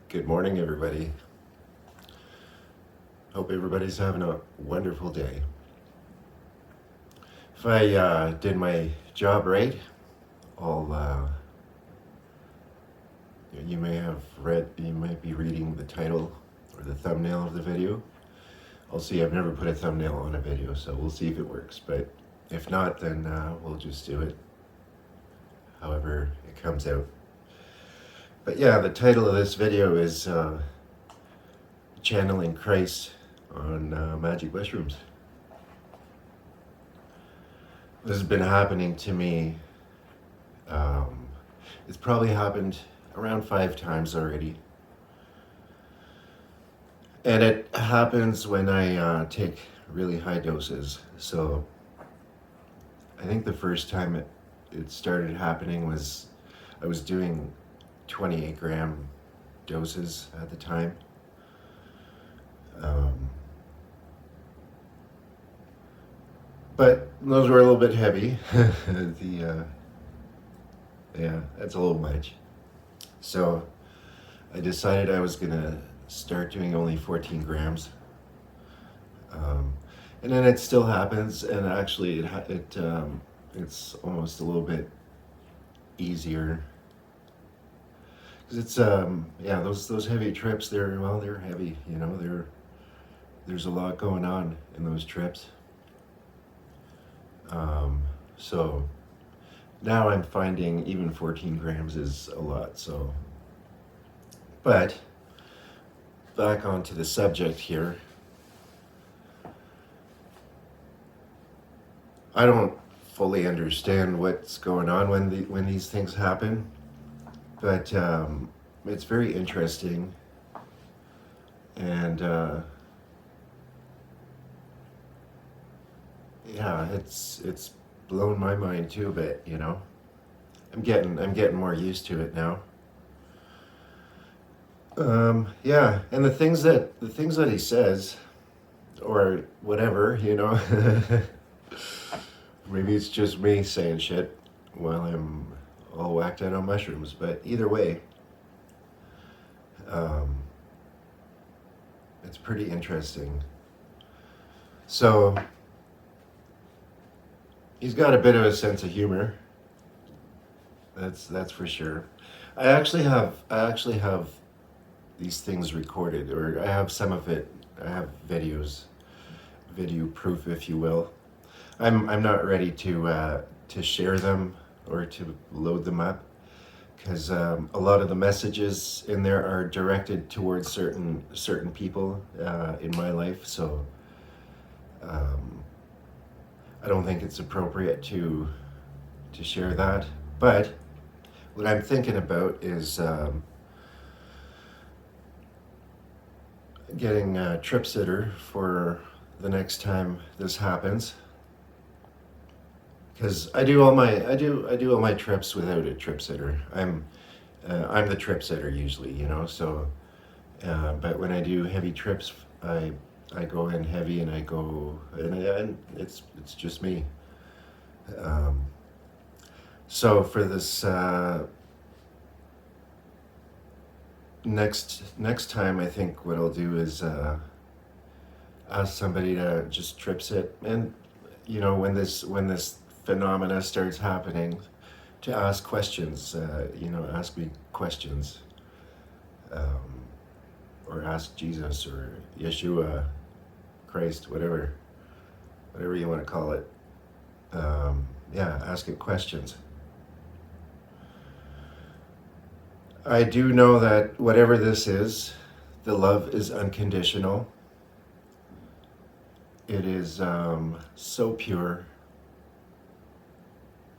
Good morning, everybody. Hope everybody's having a wonderful day. If I did my job right, I'll, you might be reading the title or the thumbnail of the video. I'll see, I've never put a thumbnail on a video, so we'll see if it works. But if not, then we'll just do it however it comes out. But yeah, the title of this video is Channeling Christ on Magic Mushrooms. This has been happening to me. It's probably happened around 5 times already. And it happens when I take really high doses. So I think the first time it started happening was I was doing 28 gram doses at the time. But those were a little bit heavy. Yeah, that's a little much. So I decided I was gonna start doing only 14 grams. And then it still happens, and actually it's almost a little bit easier. Cause it's yeah, those heavy trips, they're heavy, you know, there's a lot going on in those trips. So now I'm finding even 14 grams is a lot, so. But back onto the subject here. I don't fully understand what's going on when these things happen, but it's very interesting, and yeah, it's blown my mind too a bit, you know. I'm getting more used to it now. Yeah, and the things that he says, or whatever, you know, maybe it's just me saying shit while I'm all whacked out on mushrooms, but either way, it's pretty interesting. So he's got a bit of a sense of humor. That's for sure. I actually have these things recorded, or I have some of it. I have video proof, if you will. I'm not ready to share them or to load them up, because a lot of the messages in there are directed towards certain people in my life. So I don't think it's appropriate to share that. But what I'm thinking about is getting a trip sitter for the next time this happens, because I do all my trips without a trip sitter. I'm the trip sitter usually, you know. So, but when I do heavy trips, I go in heavy, and I go, and it's just me. So for this next time, I think what I'll do is ask somebody to just trip sit, and you know, when this phenomena starts happening, to ask questions. You know, ask me questions, or ask Jesus or Yeshua, Christ, whatever you want to call it. Yeah, ask it questions. I do know that whatever this is, the love is unconditional. It is so pure,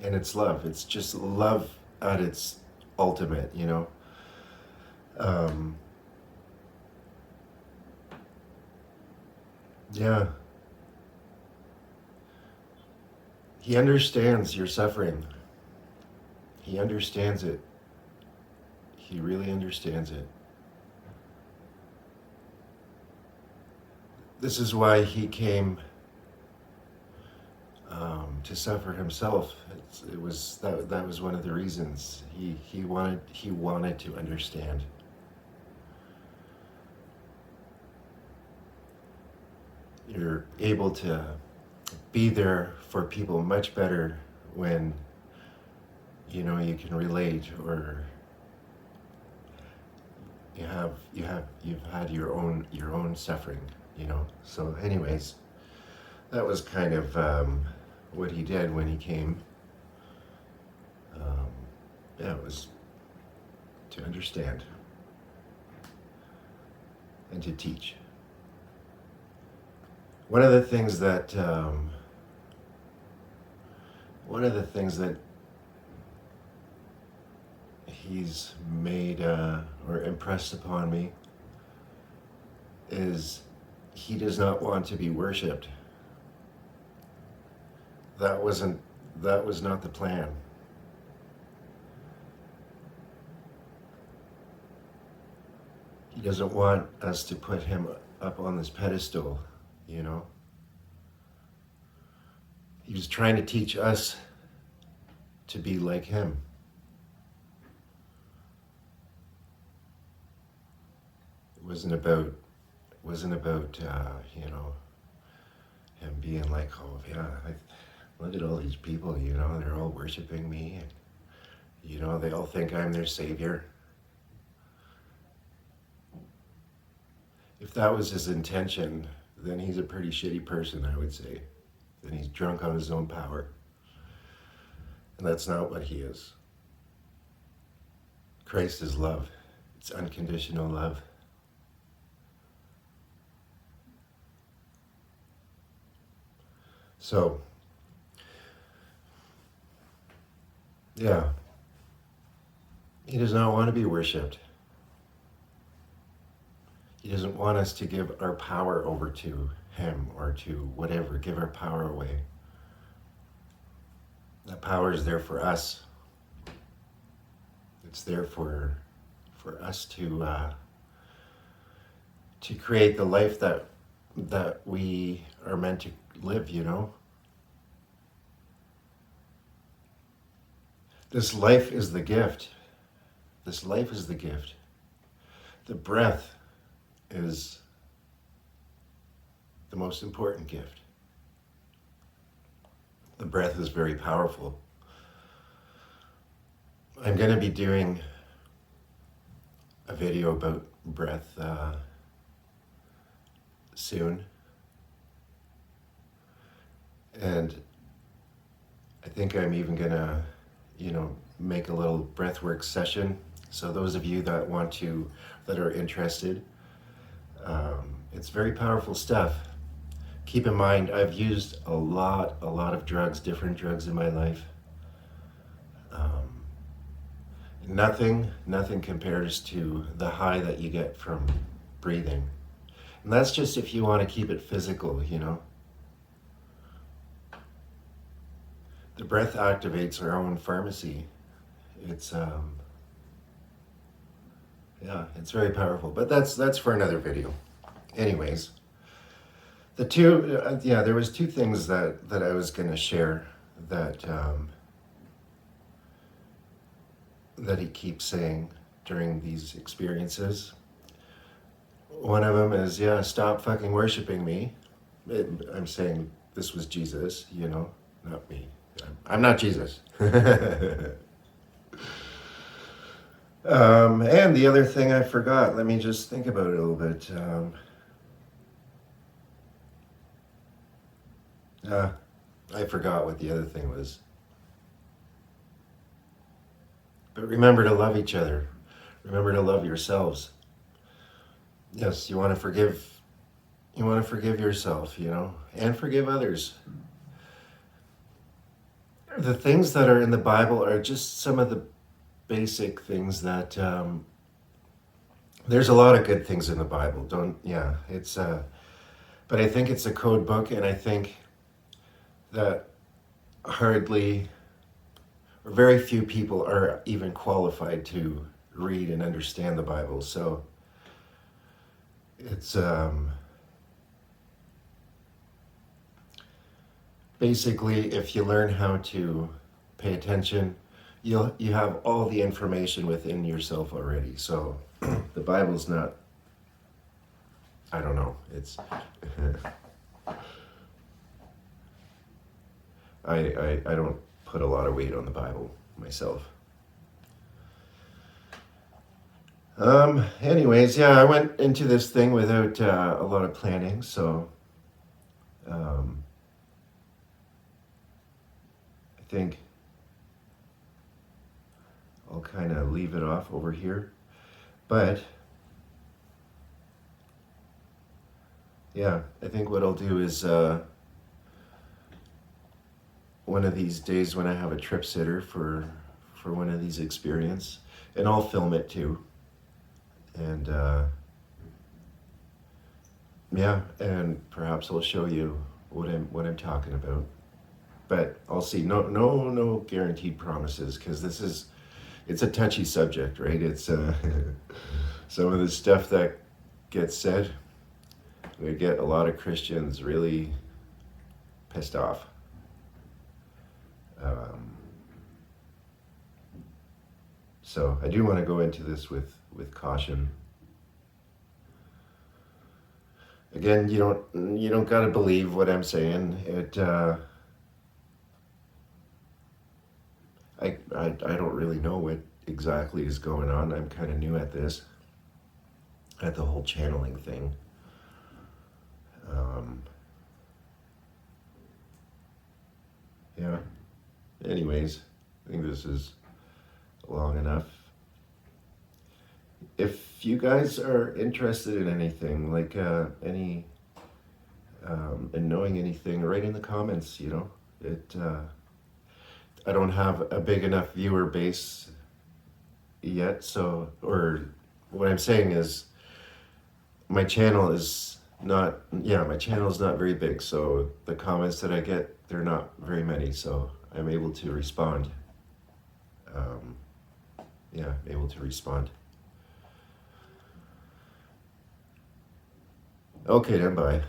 and it's love. It's just love at its ultimate, you know. Yeah, he understands your suffering. He understands it. He really understands it. This is why he came to suffer himself. That was one of the reasons he wanted to understand. you're able to be there for people much better when you can relate, or you've had your own suffering. So anyways, that was kind of what he did when he came. um, yeah, it was to understand and to teach. One of the things that he's made or impressed upon me is he does not want to be worshipped. That was not the plan. He doesn't want us to put him up on this pedestal, you know. He was trying to teach us to be like him. It wasn't about him being like, oh yeah, look at all these people, they're all worshiping me, and they all think I'm their savior. If that was his intention, then he's a pretty shitty person, I would say. Then he's drunk on his own power. And that's not what he is. Christ is love. It's unconditional love. So, yeah, he does not want to be worshipped. He doesn't want us to give our power over to him or to whatever, give our power away. That power is there for us. It's there for us to create the life that we are meant to live, This life is the gift. This life is the gift. The breath is the most important gift. The breath is very powerful. I'm going to be doing a video about breath soon. And I think I'm even going to, make a little breathwork session. So those of you that are interested, it's very powerful stuff. Keep in mind, I've used a lot of drugs, different drugs in my life. Nothing compares to the high that you get from breathing. And that's just if you want to keep it physical, The breath activates our own pharmacy. It's it's very powerful, but that's for another video. Anyways, there was two things that I was going to share that he keeps saying during these experiences. One of them is, stop fucking worshiping me. I'm saying this was Jesus, not me. I'm not Jesus. And the other thing I forgot, let me just think about it a little bit. I forgot what the other thing was. But remember to love each other. Remember to love yourselves. Yes, you want to forgive yourself, and forgive others. The things that are in the Bible are just some of the basic things that there's a lot of good things in the Bible. But I think it's a code book, and I think that hardly or very few people are even qualified to read and understand the Bible. So it's basically, if you learn how to pay attention, you have all the information within yourself already. So the Bible's not, I don't know, it's I don't put a lot of weight on the Bible myself. Anyways, yeah, I went into this thing without a lot of planning, so um, I think I'll kind of leave it off over here. But yeah, I think what I'll do is one of these days when I have a trip sitter for one of these experience, and I'll film it too. And yeah, and perhaps I'll show you what I'm talking about. But I'll see. No guaranteed promises, because it's a touchy subject, right? It's some of the stuff that gets said, we get a lot of Christians really pissed off. So I do want to go into this with caution. Again, you don't gotta believe what I'm saying. I don't really know what exactly is going on. I'm kind of new at this, at the whole channeling thing. Yeah. Anyways, I think this is long enough. If you guys are interested in anything, like in knowing anything, write in the comments. I don't have a big enough viewer base yet, so, or what I'm saying is my channel is not, yeah, my channel is not very big, so the comments that I get, they're not very many, so I'm able to respond. Yeah, able to respond. Okay, then, bye.